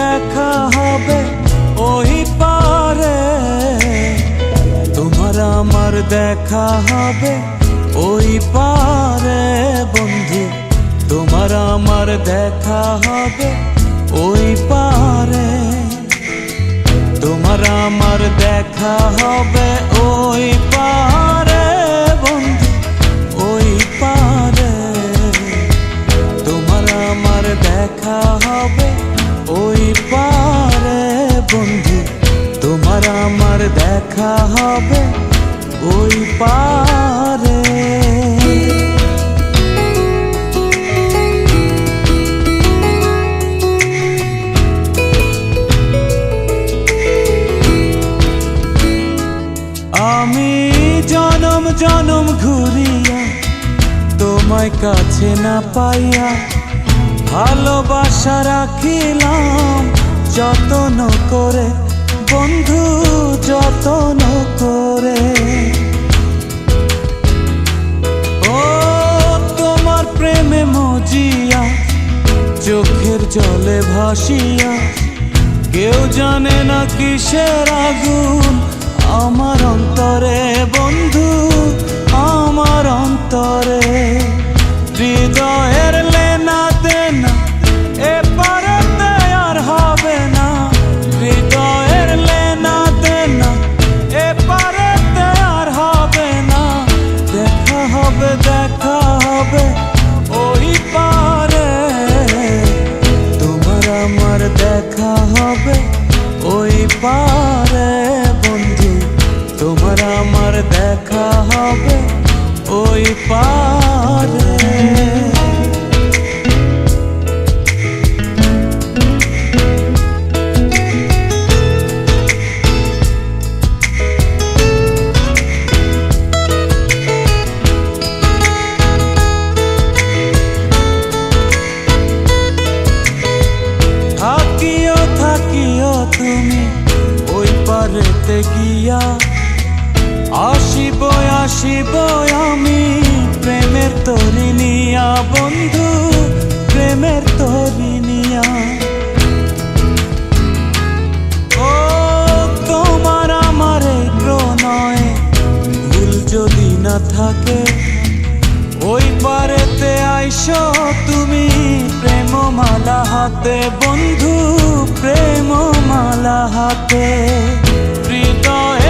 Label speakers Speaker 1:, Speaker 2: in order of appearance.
Speaker 1: দেখা হবে ওই পারে, তোমার আমার দেখা হবে ওই পারে বন্ধু, তোমার আমার দেখা হবে ওই পারে, তোমার আমার দেখা হবে ওই পারে বন্ধু, ওই পারে, তোমার আমার দেখা হবে ওই পারে বন্ধু, তোমার আমার দেখা হবে ওই পারে। আমি জনম জনম ঘুরিয়া তোমায় কাছে না পাইয়া ভালোবাসা রাখিলাম যতন করে বন্ধু, যতন করে। ও তোমার প্রেমে মজিয়া চোখের জলে ভাসিয়া, কেউ জানে না কিসের আগুন আমার অন্তরে বন্ধু, আমার অন্তরে। হৃদয়ের লেনা দেনা এপারেতে আর হবে না, হৃদয়ের লেনা দেনা এপারেতে আর হবে না। দেখা হবে ওই পারে, তোমার আমার দেখা হবে ওই পারে বন্ধু, তোমার আমার দেখা হবে ওই পারে। থাকিও তুমি ওই পারেতে গিয়া, আসিব আমি প্রেমের তরি নিয়া বন্ধু, প্রেমের তরি নিয়া। ও তোমার আমার এই প্রণয়ে ভুল যদি না থাকে, ওই পারেতে আইসো তুমি প্রেমমালা হাতে বন্ধু, প্রেমমালা হাতে। হৃদয়